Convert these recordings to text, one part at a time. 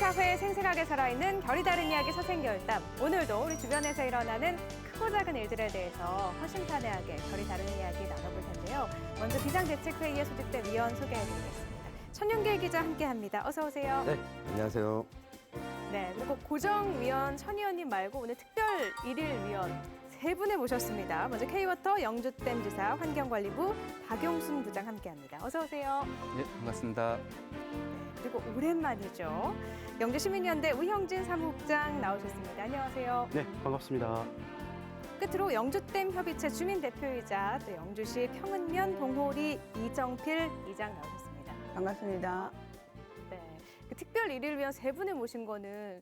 사회에 생생하게 살아있는 결이 다른 이야기 사생결담. 오늘도 우리 주변에서 일어나는 크고 작은 일들에 대해서 허심탄회하게 결이 다른 이야기 나눠볼 텐데요. 먼저 비상대책회의에 소집된 위원 소개해드리겠습니다. 천윤길 기자 함께합니다. 어서 오세요. 네, 안녕하세요. 네, 그리고 고정위원 천 의원님 말고 오늘 특별 일일 위원 세 분을 모셨습니다. 먼저 K워터 영주댐지사 환경관리부 박용순 부장 함께합니다. 어서 오세요. 네, 반갑습니다. 그리고 오랜만이죠. 영주시민연대 우형진 사무국장 나오셨습니다. 안녕하세요. 네, 반갑습니다. 끝으로 영주댐 협의체 주민대표이자 또 영주시 평은면 동호리 이정필 이장 나오셨습니다. 반갑습니다. 네, 그 특별 일일 위원 세 분을 모신 거는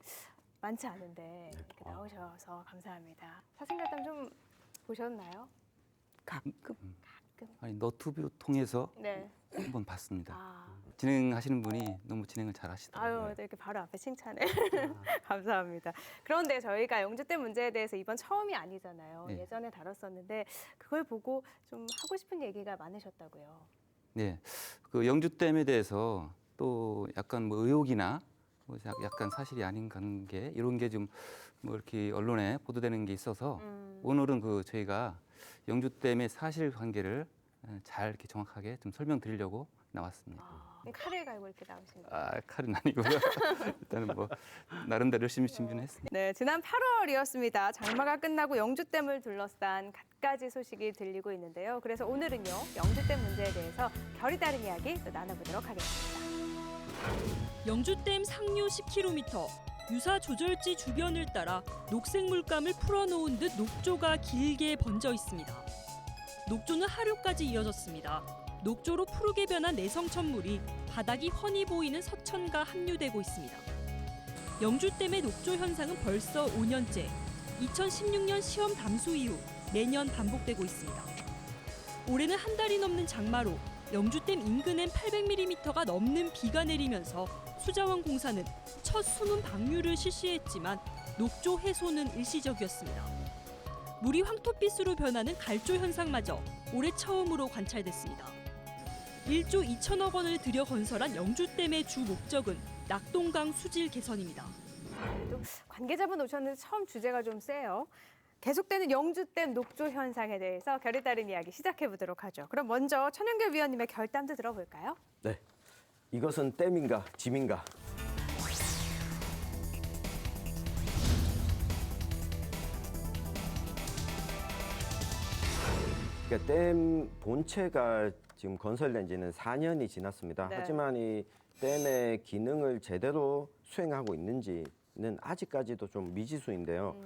많지 않은데 이렇게 나오셔서 감사합니다. 사생활담 좀 보셨나요? 가끔. 아니, 너튜브 통해서 네. 한번 봤습니다. 아, 진행하시는 분이 너무 진행을 잘 하시더라고요. 아유, 이렇게 바로 앞에 칭찬해. 감사합니다. 그런데 저희가 영주댐 문제에 대해서 이번 처음이 아니잖아요. 네. 예전에 다뤘었는데 그걸 보고 좀 하고 싶은 얘기가 많으셨다고요. 네, 그 영주댐에 대해서 또 약간 뭐 의혹이나 뭐 약간 사실이 아닌 관계 이런 게 좀 뭐 이렇게 언론에 보도되는 게 있어서 오늘은 그 저희가 영주댐의 사실관계를 잘 이렇게 정확하게 좀 설명드리려고 나왔습니다. 칼을 갈고 이렇게 나오신 거예요. 아, 칼은 아니고요. 일단은 뭐 나름대로 열심히 준비는 했습니다. 네, 지난 8월이었습니다. 장마가 끝나고 영주댐을 둘러싼 갖가지 소식이 들리고 있는데요. 그래서 오늘은요, 영주댐 문제에 대해서 결이 다른 이야기 또 나눠보도록 하겠습니다. 영주댐 상류 10km, 유사 조절지 주변을 따라 녹색 물감을 풀어놓은 듯 녹조가 길게 번져 있습니다. 녹조는 하류까지 이어졌습니다. 녹조로 푸르게 변한 내성천물이 바닥이 훤히 보이는 서천과 합류되고 있습니다. 영주댐의 녹조 현상은 벌써 5년째, 2016년 시험 담수 이후 매년 반복되고 있습니다. 올해는 한 달이 넘는 장마로 영주댐 인근엔 800mm가 넘는 비가 내리면서 수자원 공사는 첫 숨은 방류를 실시했지만 녹조 해소는 일시적이었습니다. 물이 황토빛으로 변하는 갈조 현상마저 올해 처음으로 관찰됐습니다. 1조 2천억 원을 들여 건설한 영주댐의 주 목적은 낙동강 수질 개선입니다. 또 관계자분 오셨는데 처음 주제가 좀 세요. 계속되는 영주댐 녹조 현상에 대해서 결이 다른 이야기 시작해 보도록 하죠. 그럼 먼저 천윤길 위원님의 결단도 들어볼까요? 네, 이것은 댐인가 짐인가? 그러니까 댐 본체가 지금 건설된 지는 4년이 지났습니다. 네. 하지만 이 댐의 기능을 제대로 수행하고 있는지는 아직까지도 좀 미지수인데요.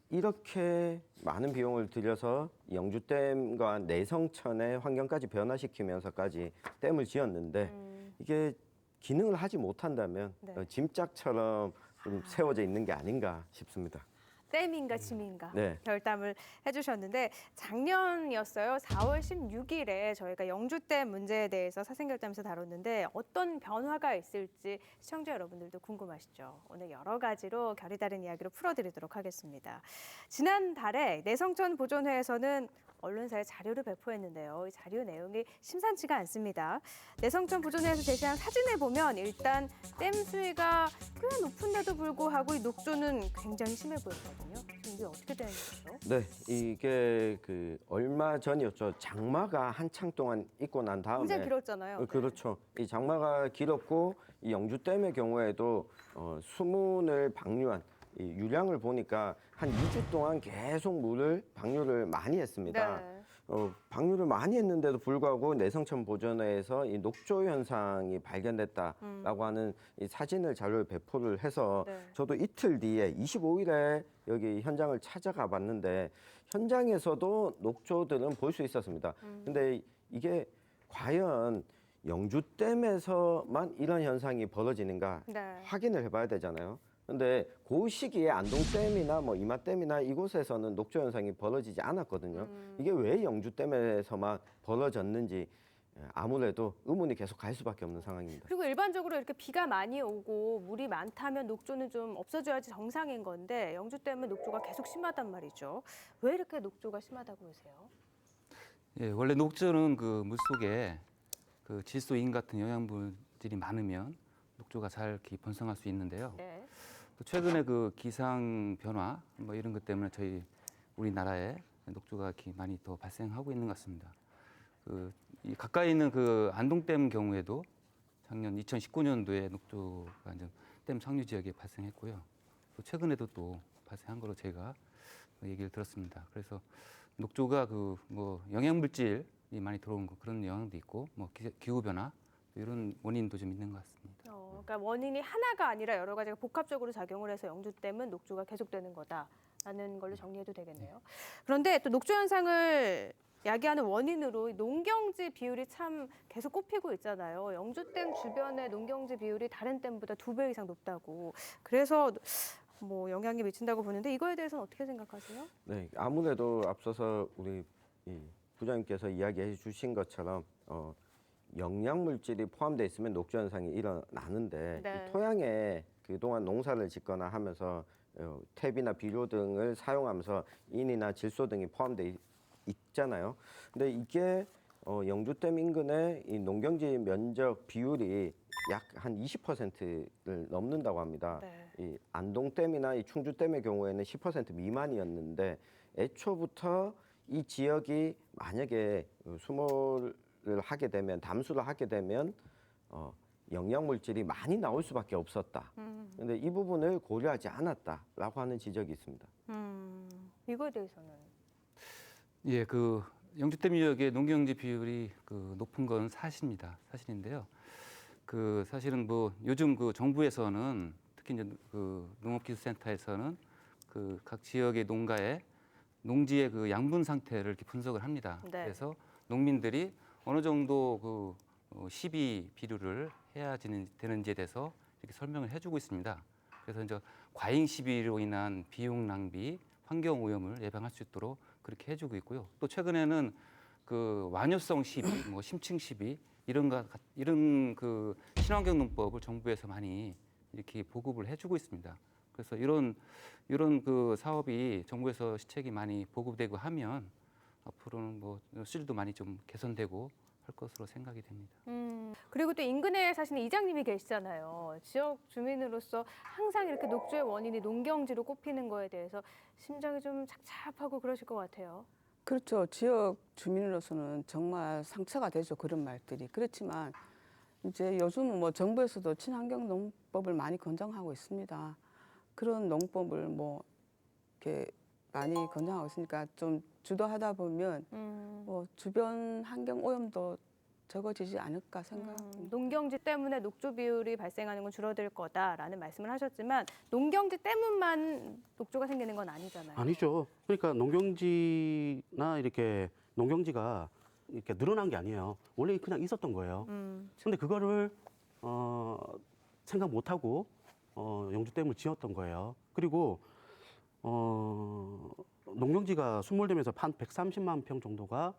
이렇게 많은 비용을 들여서 영주댐과 내성천의 환경까지 변화시키면서까지 댐을 지었는데 이게 기능을 하지 못한다면 네. 짐짝처럼 좀 세워져 있는 게 아닌가 싶습니다. 댐인가 짐인가 네. 결담을 해주셨는데 작년이었어요. 4월 16일에 저희가 영주댐 문제에 대해서 사생결담에서 다뤘는데 어떤 변화가 있을지 시청자 여러분들도 궁금하시죠. 오늘 여러 가지로 결이 다른 이야기로 풀어드리도록 하겠습니다. 지난달에 내성천 보존회에서는 언론사에 자료를 배포했는데요. 이 자료 내용이 심상치가 않습니다. 내성천 보존회에서 제시한 사진을 보면 일단 댐 수위가 꽤 높은데도 불구하고 이 녹조는 굉장히 심해 보였거든요. 이게 어떻게 되는 거죠? 네, 이게 얼마 전이었죠. 장마가 한창 동안 있고 난 다음에 굉장히 길었잖아요. 그렇죠. 이 장마가 길었고 이 영주댐의 경우에도 수문을 방류한 이 유량을 보니까 한 2주 동안 계속 방류를 많이 했습니다. 네. 방류를 많이 했는데도 불구하고 내성천 보존회에서 이 녹조 현상이 발견됐다라고 하는 이 사진을 자료를 배포를 해서 네. 저도 이틀 뒤에 25일에 여기 현장을 찾아가 봤는데 현장에서도 녹조들은 볼 수 있었습니다. 근데 이게 과연 영주댐에서만 이런 현상이 벌어지는가 네. 확인을 해봐야 되잖아요. 근데 그 시기에 안동댐이나 뭐 이마댐이나 이곳에서는 녹조 현상이 벌어지지 않았거든요. 이게 왜 영주댐에서만 벌어졌는지 아무래도 의문이 계속 갈 수밖에 없는 상황입니다. 그리고 일반적으로 이렇게 비가 많이 오고 물이 많다면 녹조는 좀 없어져야지 정상인 건데 영주댐은 녹조가 계속 심하단 말이죠. 왜 이렇게 녹조가 심하다고 보세요? 예, 원래 녹조는 그 물속에 그 질소인 같은 영양분들이 많으면 녹조가 잘 이렇게 번성할 수 있는데요. 네. 또 최근에 그 기상 변화 뭐 이런 것 때문에 저희 우리나라에 녹조가 이렇게 많이 더 발생하고 있는 것 같습니다. 이 가까이 있는 그 안동댐 경우에도 작년 2019년도에 녹조가 이제 댐 상류 지역에 발생했고요. 또 최근에도 또 발생한 거로 제가 얘기를 들었습니다. 그래서 녹조가 그 뭐 영양 물질이 많이 들어온 거 그런 영향도 있고 뭐 기후 변화 이런 원인도 좀 있는 것 같습니다. 그러니까 원인이 하나가 아니라 여러 가지가 복합적으로 작용을 해서 영주댐은 녹조가 계속되는 거다라는 걸로 정리해도 되겠네요. 그런데 또 녹조 현상을 야기하는 원인으로 농경지 비율이 참 계속 꼽히고 있잖아요. 영주댐 주변의 농경지 비율이 다른 댐보다 2배 이상 높다고. 그래서 뭐 영향이 미친다고 보는데 이거에 대해서는 어떻게 생각하세요? 네, 아무래도 앞서서 우리 이 부장님께서 이야기해 주신 것처럼 영양 물질이 포함되어 있으면 녹조 현상이 일어나는데 네. 이 토양에 그동안 농사를 짓거나 하면서 탭이나 비료 등을 사용하면서 인이나 질소 등이 포함되어 있잖아요. 근데 이게 영주댐 인근의 이 농경지 면적 비율이 약 한 20%를 넘는다고 합니다. 네. 이 안동댐이나 이 충주댐의 경우에는 10% 미만이었는데 애초부터 이 지역이 만약에 수몰을 하게 되면 담수를 하게 되면 영양 물질이 많이 나올 수밖에 없었다. 근데 이 부분을 고려하지 않았다라고 하는 지적이 있습니다. 이거에 대해서는 예, 그 영주댐 지역의 농경지 비율이 그 높은 건 사실입니다. 사실인데요. 그 사실은 뭐 요즘 그 정부에서는 특히 이제 그 농업기술센터에서는 그 각 지역의 농가의 농지의 그 양분 상태를 이렇게 분석을 합니다. 네. 그래서 농민들이 어느 정도 그 시비 비료를 해야 되는지에 대해서 이렇게 설명을 해주고 있습니다. 그래서 이제 과잉 시비로 인한 비용 낭비, 환경 오염을 예방할 수 있도록 그렇게 해주고 있고요. 또 최근에는 그 완효성 시비, 뭐 심층 시비 이런 그 친환경 농법을 정부에서 많이 이렇게 보급을 해주고 있습니다. 그래서 이런 그 사업이 정부에서 시책이 많이 보급되고 하면 앞으로는 뭐 수질도 많이 좀 개선되고 할 것으로 생각이 됩니다. 그리고 또 인근에 사시는 이장님이 계시잖아요. 지역 주민으로서 항상 이렇게 녹조의 원인이 농경지로 꼽히는 거에 대해서 심정이 좀 착잡하고 그러실 것 같아요. 그렇죠. 지역 주민으로서는 정말 상처가 되죠. 그런 말들이. 그렇지만 이제 요즘 뭐 정부에서도 친환경 농법을 많이 권장하고 있습니다. 그런 농법을 뭐 이렇게 많이 권장하고 있으니까 좀 주도하다 보면 뭐 주변 환경 오염도 적어지지 않을까 생각합니다. 농경지 때문에 녹조 비율이 발생하는 건 줄어들 거다라는 말씀을 하셨지만 농경지 때문만 녹조가 생기는 건 아니잖아요. 아니죠. 그러니까 농경지나 이렇게 농경지가 이렇게 늘어난 게 아니에요. 원래 그냥 있었던 거예요. 근데 그거를 생각 못 하고 영주댐을 지었던 거예요. 그리고 농경지가 수몰되면서 한 130만 평 정도가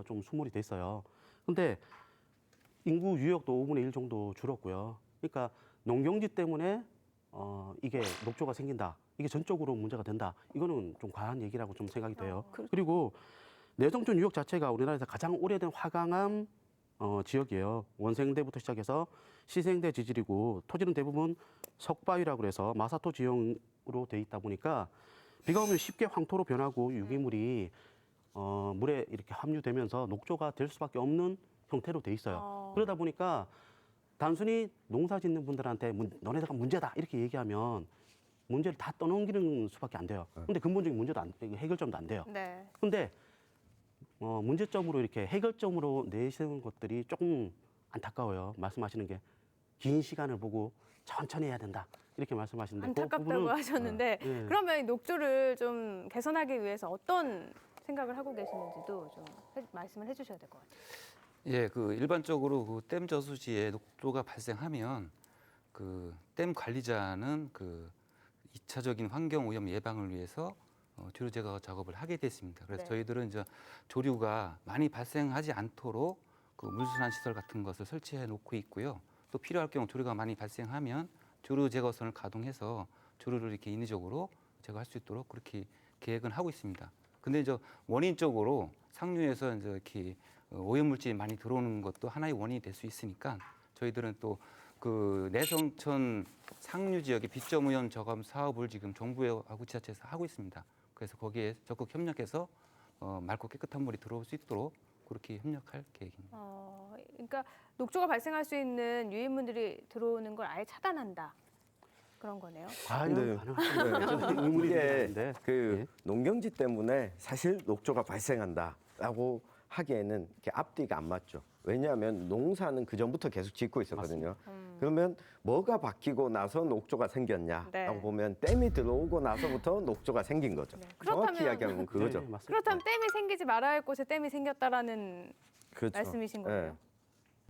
좀 수몰이 됐어요. 근데 인구 유역도 5분의 1 정도 줄었고요. 그러니까 농경지 때문에 이게 녹조가 생긴다. 이게 전적으로 문제가 된다. 이거는 좀 과한 얘기라고 좀 생각이 돼요. 그리고 내성촌 유역 자체가 우리나라에서 가장 오래된 화강암 지역이에요. 원생대부터 시작해서 시생대 지질이고 토지는 대부분 석바위라고 해서 마사토 지형으로 돼 있다 보니까 비가 오면 쉽게 황토로 변하고 유기물이 물에 이렇게 함유되면서 녹조가 될 수밖에 없는 형태로 돼 있어요. 그러다 보니까 단순히 농사 짓는 분들한테 너네가 문제다 이렇게 얘기하면 문제를 다 떠넘기는 수밖에 안 돼요. 근데 근본적인 문제도 해결점도 안 돼요. 네. 근데 문제점으로 이렇게 해결점으로 내세운 것들이 조금 안타까워요. 말씀하시는 게 긴 시간을 보고 천천히 해야 된다 이렇게 말씀하시는데 안타깝다고 하셨는데 네. 그러면 이 녹조를 좀 개선하기 위해서 어떤 생각을 하고 계시는지도 좀 말씀을 해주셔야 될 것 같아요. 예, 그 일반적으로 그 댐 저수지에 녹조가 발생하면 그 댐 관리자는 그 2차적인 환경 오염 예방을 위해서 조류 제거 작업을 하게 됐습니다. 그래서 네. 저희들은 이제 조류가 많이 발생하지 않도록 그 물순환 시설 같은 것을 설치해 놓고 있고요. 또 필요할 경우 조류가 많이 발생하면 조류 제거선을 가동해서 조류를 이렇게 인위적으로 제거할 수 있도록 그렇게 계획은 하고 있습니다. 근데 이제 원인적으로 상류에서 이제 이렇게 오염 물질이 많이 들어오는 것도 하나의 원인이 될 수 있으니까 저희들은 또 그 내성천 상류 지역의 빗점오염 저감 사업을 지금 정부하고 지자체에서 하고 있습니다. 그래서 거기에 적극 협력해서 맑고 깨끗한 물이 들어올 수 있도록 그렇게 협력할 계획입니다. 그러니까 녹조가 발생할 수 있는 유해물들이 들어오는 걸 아예 차단한다. 그런 거네요. 과연 네. 가능할까요? 저는 의문이 이게 드는데 그 농경지 때문에 사실 녹조가 발생한다라고 하기에는 이렇게 앞뒤가 안 맞죠. 왜냐하면 농사는 그 전부터 계속 짓고 있었거든요. 그러면 뭐가 바뀌고 나서 녹조가 생겼냐라고 네. 보면 댐이 들어오고 나서부터 녹조가 생긴 거죠. 네. 정확히 그렇다면- 이야기하면 그거죠. 네, 맞습니다. 그렇다면 댐이 생기지 말아야 할 곳에 댐이 생겼다라는 그렇죠. 말씀이신 거예요. 네.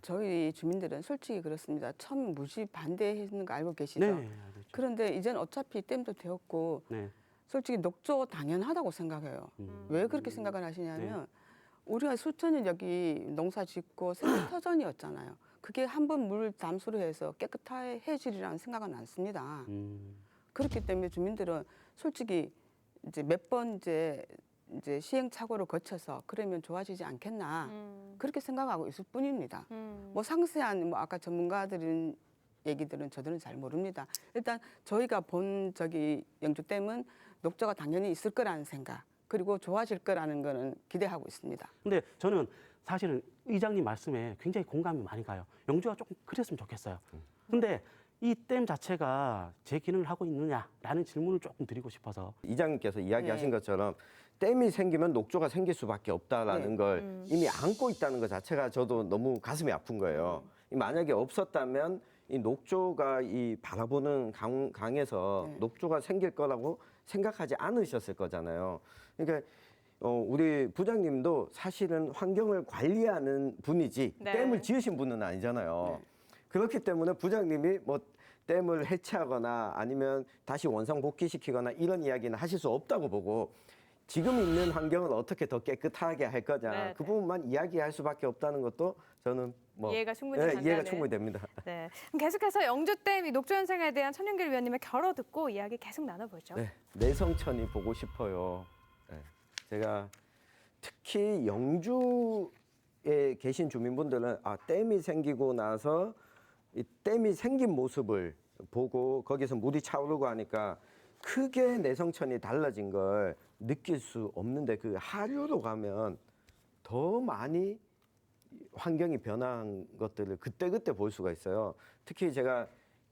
저희 주민들은 솔직히 그렇습니다. 처음 무지 반대했는 거 알고 계시죠? 네, 알죠. 그런데 이젠 어차피 댐도 되었고 네. 솔직히 녹조 당연하다고 생각해요. 왜 그렇게 생각을 하시냐면 우리가 수천 년 여기 농사 짓고 생태터전이었잖아요. 그게 한 번 물 담수로 해서 깨끗해지리라는 생각은 않습니다. 그렇기 때문에 주민들은 솔직히 이제 몇 번 이제 시행착오를 거쳐서 그러면 좋아지지 않겠나 그렇게 생각하고 있을 뿐입니다. 뭐 상세한 뭐 아까 전문가들은 얘기들은 저들은 잘 모릅니다. 일단 저희가 본 저기 영주댐은 녹조가 당연히 있을 거라는 생각 그리고 좋아질 거라는 거는 기대하고 있습니다. 근데 저는 사실은 의장님 말씀에 굉장히 공감이 많이 가요. 영주가 조금 그랬으면 좋겠어요. 근데 이 댐 자체가 제 기능을 하고 있느냐라는 질문을 조금 드리고 싶어서. 이장님께서 이야기하신 네. 것처럼 댐이 생기면 녹조가 생길 수밖에 없다라는 네. 걸 이미 안고 있다는 것 자체가 저도 너무 가슴이 아픈 거예요. 만약에 없었다면 이 녹조가 이 바라보는 강에서 네. 녹조가 생길 거라고 생각하지 않으셨을 거잖아요. 그러니까 우리 부장님도 사실은 환경을 관리하는 분이지 네. 댐을 지으신 분은 아니잖아요. 그렇기 때문에 부장님이 뭐 댐을 해체하거나 아니면 다시 원상 복귀시키거나 이런 이야기는 하실 수 없다고 보고 지금 있는 환경을 어떻게 더 깨끗하게 할 거냐 네, 그 네. 부분만 이야기할 수밖에 없다는 것도 저는 뭐 이해가 충분히 네, 이해가 간다는. 충분히 됩니다. 네. 그럼 계속해서 영주댐 이 녹조 현상에 대한 천윤길 위원님의 결어 듣고 이야기 계속 나눠보죠. 네, 내성천이 보고 싶어요. 네, 제가 특히 영주에 계신 주민분들은 댐이 생기고 나서 이 댐이 생긴 모습을 보고 거기서 물이 차오르고 하니까 크게 내성천이 달라진 걸 느낄 수 없는데 그 하류로 가면 더 많이 환경이 변한 것들을 그때그때 볼 수가 있어요. 특히 제가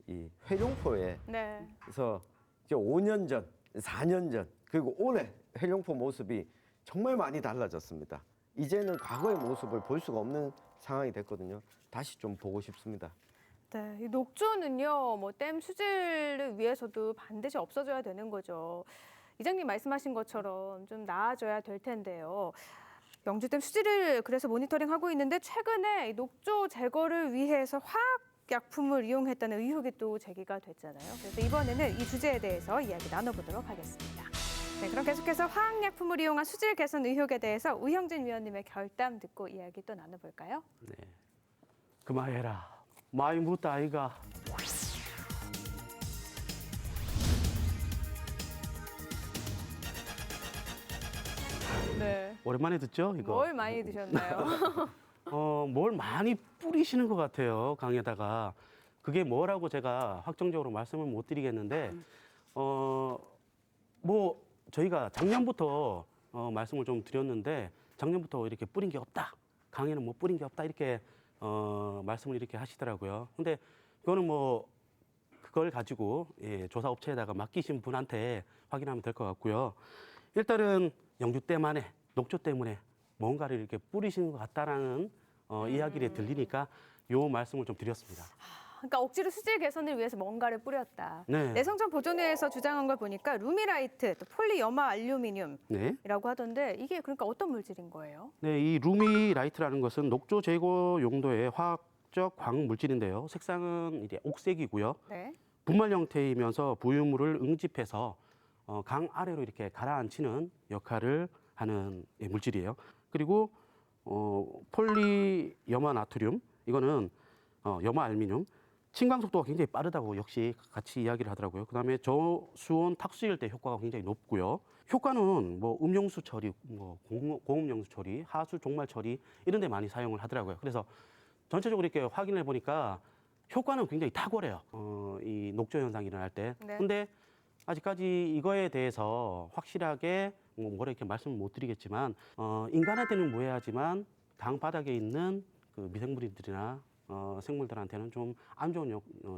이 회룡포에 네. 그래서 이제 5년 전, 4년 전 그리고 올해 회룡포 모습이 정말 많이 달라졌습니다. 이제는 과거의 모습을 볼 수가 없는 상황이 됐거든요. 다시 좀 보고 싶습니다. 네, 이 녹조는요, 뭐 댐 수질을 위해서도 반드시 없어져야 되는 거죠. 이장님 말씀하신 것처럼 좀 나아져야 될 텐데요. 영주댐 수질을 그래서 모니터링하고 있는데 최근에 이 녹조 제거를 위해서 화학 약품을 이용했다는 의혹이 또 제기가 됐잖아요. 그래서 이번에는 이 주제에 대해서 이야기 나눠보도록 하겠습니다. 네, 그럼 계속해서 화학약품을 이용한 수질 개선 의혹에 대해서 우형진 위원님의 결담 듣고 이야기 또 나눠볼까요? 네. 그만해라. 많이 묻다 아이가. 네. 오랜만에 듣죠 이거. 뭘 많이 드셨나요? 뭘 많이 뿌리시는 것 같아요 강에다가. 그게 뭐라고 제가 확정적으로 말씀을 못 드리겠는데 뭐 저희가 작년부터 말씀을 좀 드렸는데 작년부터 이렇게 뿌린 게 없다. 강에는 뭐 뿌린 게 없다 이렇게 말씀을 이렇게 하시더라고요. 근데 그거는 뭐 그걸 가지고 조사 업체에다가 맡기신 분한테 확인하면 될 것 같고요. 일단은 영주댐 안에 녹조 때문에 뭔가를 이렇게 뿌리시는 것 같다라는 이야기를 들리니까 요 말씀을 좀 드렸습니다. 그러니까 억지로 수질 개선을 위해서 뭔가를 뿌렸다. 네. 내성천 보존회에서 주장한 걸 보니까 루미라이트, 또 폴리염화 알루미늄이라고 네. 하던데 이게 그러니까 어떤 물질인 거예요? 네, 이 루미라이트라는 것은 녹조 제거 용도의 화학적 광 물질인데요. 색상은 이제 옥색이고요. 네. 분말 형태이면서 부유물을 응집해서 강 아래로 이렇게 가라앉히는 역할을 하는 물질이에요. 그리고 폴리염화 나트륨 이거는 염화 알루미늄 침강 속도가 굉장히 빠르다고 역시 같이 이야기를 하더라고요. 그다음에 저수온 탁수일 때 효과가 굉장히 높고요. 효과는 뭐 음용수 처리, 뭐 고음용수 처리, 하수 종말 처리 이런 데 많이 사용을 하더라고요. 그래서 전체적으로 이렇게 확인해 보니까 효과는 굉장히 탁월해요. 이 녹조 현상이 일어날 때. 네. 근데 아직까지 이거에 대해서 확실하게 뭐라 이렇게 말씀을 못 드리겠지만 인간한테는 무해하지만 강 바닥에 있는 그 미생물들이나 생물들한테는 좀 안 좋은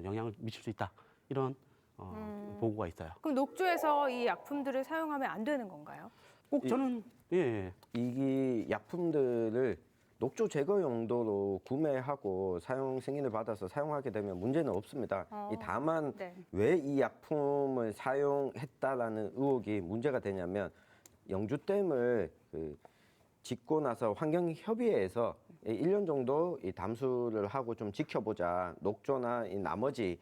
영향을 미칠 수 있다. 이런 보고가 있어요. 그럼 녹조에서 이 약품들을 사용하면 안 되는 건가요? 꼭 저는 예. 이 약품들을 녹조 제거 용도로 구매하고 사용 승인을 받아서 사용하게 되면 문제는 없습니다. 어. 다만 네. 왜 이 약품을 사용했다라는 의혹이 문제가 되냐면 영주댐을 짓고 나서 환경협의회에서 1년 정도 이 담수를 하고 좀 지켜보자. 녹조나 이 나머지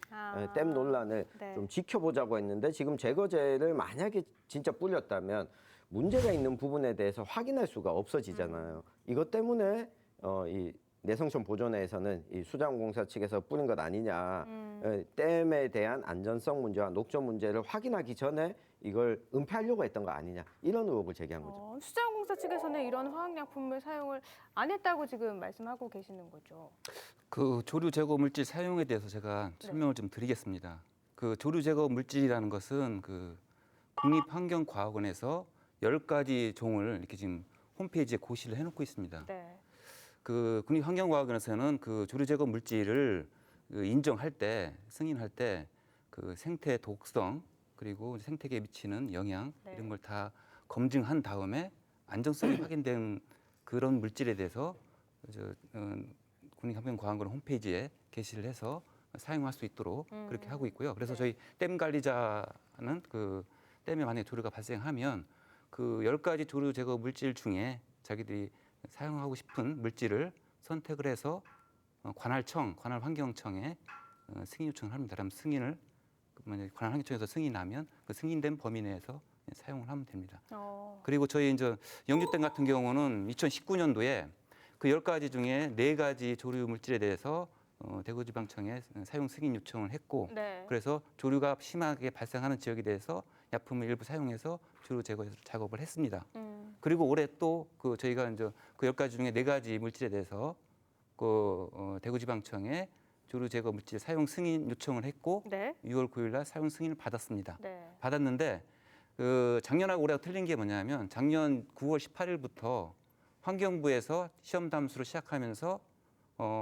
댐 논란을 네. 좀 지켜보자고 했는데 지금 제거제를 만약에 진짜 뿌렸다면 문제가 있는 부분에 대해서 확인할 수가 없어지잖아요. 이것 때문에 이 내성촌 보존회에서는 이 수자원공사 측에서 뿌린 것 아니냐, 댐에 대한 안전성 문제와 녹조 문제를 확인하기 전에 이걸 은폐하려고 했던 거 아니냐 이런 의혹을 제기한 거죠. 수자원공사 측에서는 이런 화학약품을 사용을 안 했다고 지금 말씀하고 계시는 거죠. 그 조류 제거 물질 사용에 대해서 제가 설명을 좀 드리겠습니다. 그 조류 제거 물질이라는 것은 그 국립환경과학원에서 10가지 종을 이렇게 지금 홈페이지에 고시를 해놓고 있습니다. 네. 그 국립환경과학원에서는 그 조류 제거 물질을 인정할 때, 승인할 때 그 생태 독성 그리고 생태계에 미치는 영향 네. 이런 걸 다 검증한 다음에 안정성이 확인된 그런 물질에 대해서 국립환경과학원 홈페이지에 게시를 해서 사용할 수 있도록 그렇게 하고 있고요. 그래서 네. 저희 댐 관리자는 그 댐에 만약에 조류가 발생하면 그 10가지 조류 제거 물질 중에 자기들이 사용하고 싶은 물질을 선택을 해서 관할환경청에 승인 요청을 합니다. 그럼 승인을 만약에 관할환경청에서 승인이 나면 그 승인된 범위 내에서 사용을 하면 됩니다. 그리고 저희 이제 영주댐 같은 경우는 2019년도에 그 10가지 중에 4가지 조류 물질에 대해서 대구지방청에 사용 승인 요청을 했고 네. 그래서 조류가 심하게 발생하는 지역에 대해서 약품을 일부 사용해서 조류 제거 작업을 했습니다. 그리고 올해 또 그 저희가 이제 그 10가지 중에 4가지 물질에 대해서 그 대구지방청에 조류 제거 물질 사용 승인 요청을 했고 네. 6월 9일 날 사용 승인을 받았습니다. 네. 받았는데 그 작년하고 올해가 틀린 게 뭐냐면 작년 9월 18일부터 환경부에서 시험 담수를 시작하면서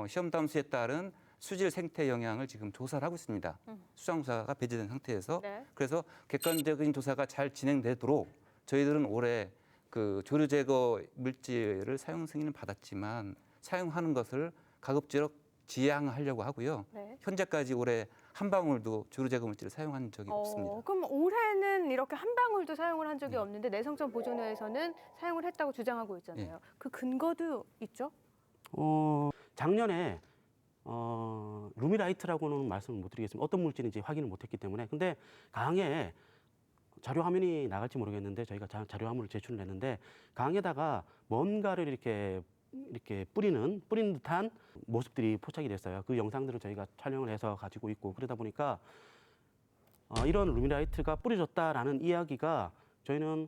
시험 담수에 따른 수질 생태 영향을 지금 조사를 하고 있습니다. 수상자가 배제된 상태에서 네. 그래서 객관적인 조사가 잘 진행되도록 저희들은 올해 그 조류 제거 물질을 사용 승인을 받았지만 사용하는 것을 가급적 지양하려고 하고요. 네. 현재까지 올해 한 방울도 조류 제거 물질을 사용한 적이 없습니다. 그럼 올해는 이렇게 한 방울도 사용을 한 적이 없는데 내성천 보존회에서는 사용을 했다고 주장하고 있잖아요. 그 근거도 있죠? 작년에 루미라이트라고는 말씀을 못 드리겠습니다. 어떤 물질인지 확인을 못했기 때문에. 근데 강에 자료 화면이 나갈지 모르겠는데 저희가 자료 화면을 제출을 했는데 강에다가 뭔가를 이렇게 뿌린 듯한 모습들이 포착이 됐어요. 그 영상들을 저희가 촬영을 해서 가지고 있고 그러다 보니까 이런 루미라이트가 뿌려졌다라는 이야기가 저희는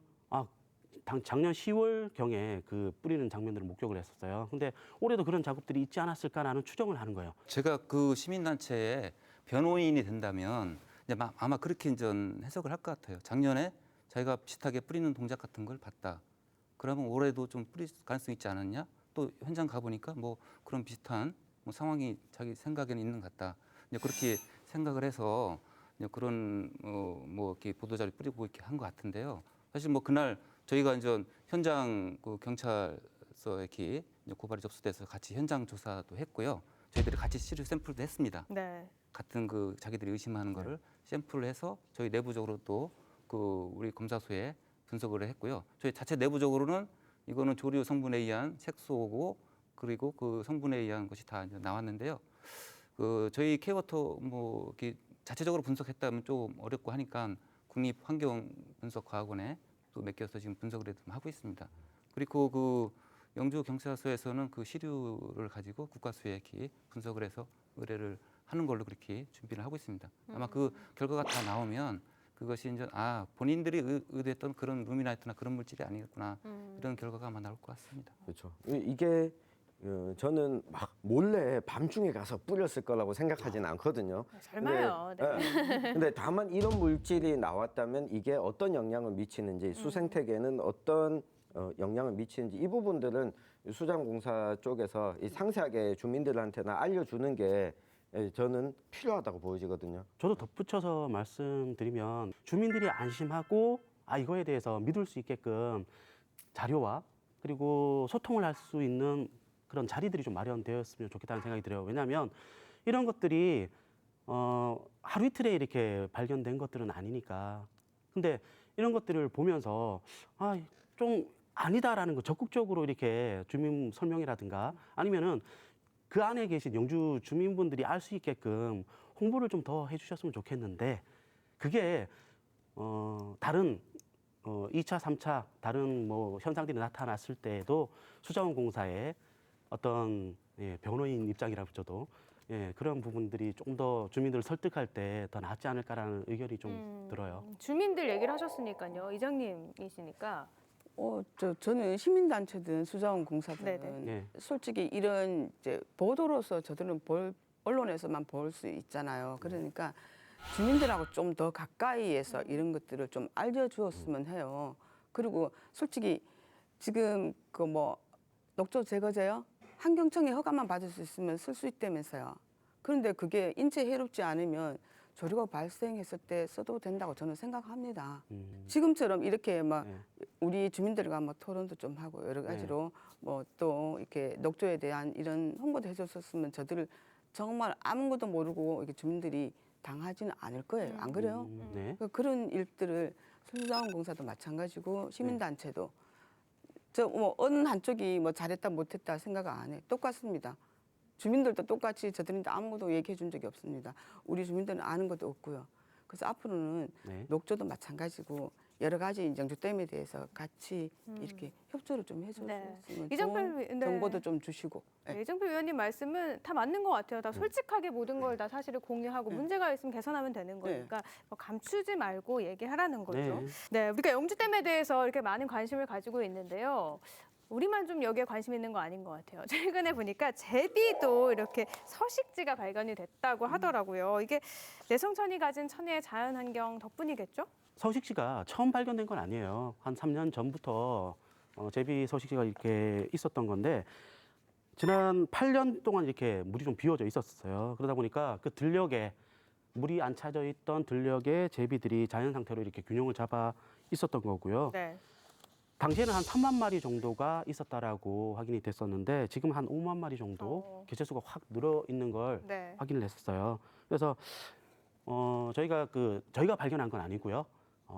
작년 10월 경에 그 뿌리는 장면들을 목격을 했었어요. 근데 올해도 그런 작업들이 있지 않았을까라는 추정을 하는 거예요. 제가 그 시민단체의 변호인이 된다면 이제 아마 그렇게 이제 해석을 할 것 같아요. 작년에 자기가 비슷하게 뿌리는 동작 같은 걸 봤다. 그러면 올해도 좀 뿌릴 가능성이 있지 않았냐? 또 현장 가보니까 뭐 그런 비슷한 상황이 자기 생각에는 있는 것 같다. 이제 그렇게 생각을 해서 이제 그런 뭐 이렇게 보도자료 뿌리고 이렇게 한 것 같은데요. 사실 뭐 그날 저희가 이제 현장 그 경찰서에 이렇게 고발이 접수돼서 같이 현장 조사도 했고요. 저희들이 같이 시료 샘플도 했습니다. 네. 같은 그 자기들이 의심하는 거를 샘플을 해서 저희 내부적으로 또 그 우리 검사소에 분석을 했고요. 저희 자체 내부적으로는 이거는 조류 성분에 의한 색소고 그리고 그 성분에 의한 것이 다 이제 나왔는데요. 그 저희 K워터 뭐 이렇게 자체적으로 분석했다면 좀 어렵고 하니까 국립환경분석과학원에 또 맡겨서 지금 분석을 좀 하고 있습니다. 그리고 그 영주 경찰서에서는 그 시류를 가지고 국과수에 이렇게 분석을 해서 의뢰를 하는 걸로 그렇게 준비를 하고 있습니다. 아마 그 결과가 다 나오면 그것이 이제 본인들이 의도했던 그런 루미나이트나 그런 물질이 아니겠구나 이런 결과가 아마 나올 것 같습니다. 그렇죠. 이게 저는 막 몰래 밤중에 가서 뿌렸을 거라고 생각하지는 않거든요. 설마요. 네. 근데 다만 이런 물질이 나왔다면 이게 어떤 영향을 미치는지 수생태계에는 어떤 영향을 미치는지 이 부분들은 수자원공사 쪽에서 이 상세하게 주민들한테나 알려주는 게 저는 필요하다고 보여지거든요. 저도 덧붙여서 말씀드리면 주민들이 안심하고 이거에 대해서 믿을 수 있게끔 자료와 그리고 소통을 할 수 있는 그런 자리들이 좀 마련되었으면 좋겠다는 생각이 들어요. 왜냐하면 이런 것들이 하루 이틀에 이렇게 발견된 것들은 아니니까. 근데 이런 것들을 보면서 좀 아니다라는 거 적극적으로 이렇게 주민 설명이라든가 아니면은 그 안에 계신 영주 주민분들이 알 수 있게끔 홍보를 좀 더 해주셨으면 좋겠는데 그게 다른 2차, 3차 다른 뭐 현상들이 나타났을 때에도 수자원공사의 어떤 변호인 입장이라 붙여도 그런 부분들이 좀 더 주민들을 설득할 때 더 낫지 않을까라는 의견이 좀 들어요. 주민들 얘기를 하셨으니까요. 이장님이시니까. 저는 시민단체든 수자원공사든 네네. 네. 솔직히 이런 이제 보도로서 저들은 언론에서만 볼 수 있잖아요. 그러니까 주민들하고 좀 더 가까이에서 이런 것들을 좀 알려주었으면 해요. 그리고 솔직히 지금 그 뭐 녹조 제거제요? 환경청의 허가만 받을 수 있으면 쓸 수 있다면서요. 그런데 그게 인체 해롭지 않으면 조류가 발생했을 때 써도 된다고 저는 생각합니다. 지금처럼 이렇게 막 네. 우리 주민들과 뭐 토론도 좀 하고 여러 가지로 뭐 또 이렇게 녹조에 대한 이런 홍보도 해줬었으면 저들을 정말 아무것도 모르고 이렇게 주민들이 당하지는 않을 거예요. 안 그래요? 네. 그런 일들을 수자원공사도 마찬가지고 시민단체도 저 뭐 어느 한쪽이 뭐 잘했다 못했다 생각 안 해. 똑같습니다. 주민들도 똑같이 저들한테 아무것도 얘기해 준 적이 없습니다. 우리 주민들은 아는 것도 없고요. 그래서 앞으로는 네. 녹조도 마찬가지고 여러 가지 영주댐에 대해서 같이 이렇게 협조를 좀 해줬으면 이정필 좋은 정보도 좀 주시고. 네, 이정필 위원님 말씀은 다 맞는 것 같아요. 다 솔직하게 모든 걸 다 사실을 공유하고 문제가 있으면 개선하면 되는 거니까 뭐 감추지 말고 얘기하라는 거죠. 네. 네, 우리가 영주댐에 대해서 이렇게 많은 관심을 가지고 있는데요. 우리만 좀 여기에 관심 있는 거 아닌 것 같아요. 최근에 보니까 제비도 이렇게 서식지가 발견이 됐다고 하더라고요. 이게 내성천이 가진 천혜의 자연환경 덕분이겠죠? 서식지가 처음 발견된 건 아니에요. 한 3년 전부터 제비 서식지가 이렇게 있었던 건데 지난 8년 동안 이렇게 물이 좀 비워져 있었어요. 그러다 보니까 그 들녘에 물이 안 차져 있던 들녘에 제비들이 자연 상태로 이렇게 균형을 잡아 있었던 거고요. 네. 당시에는 한 3만 마리 정도가 있었다라고 확인이 됐었는데 지금 한 5만 마리 정도 개체수가 확 늘어 있는 걸 네. 확인을 했었어요. 그래서 저희가 발견한 건 아니고요.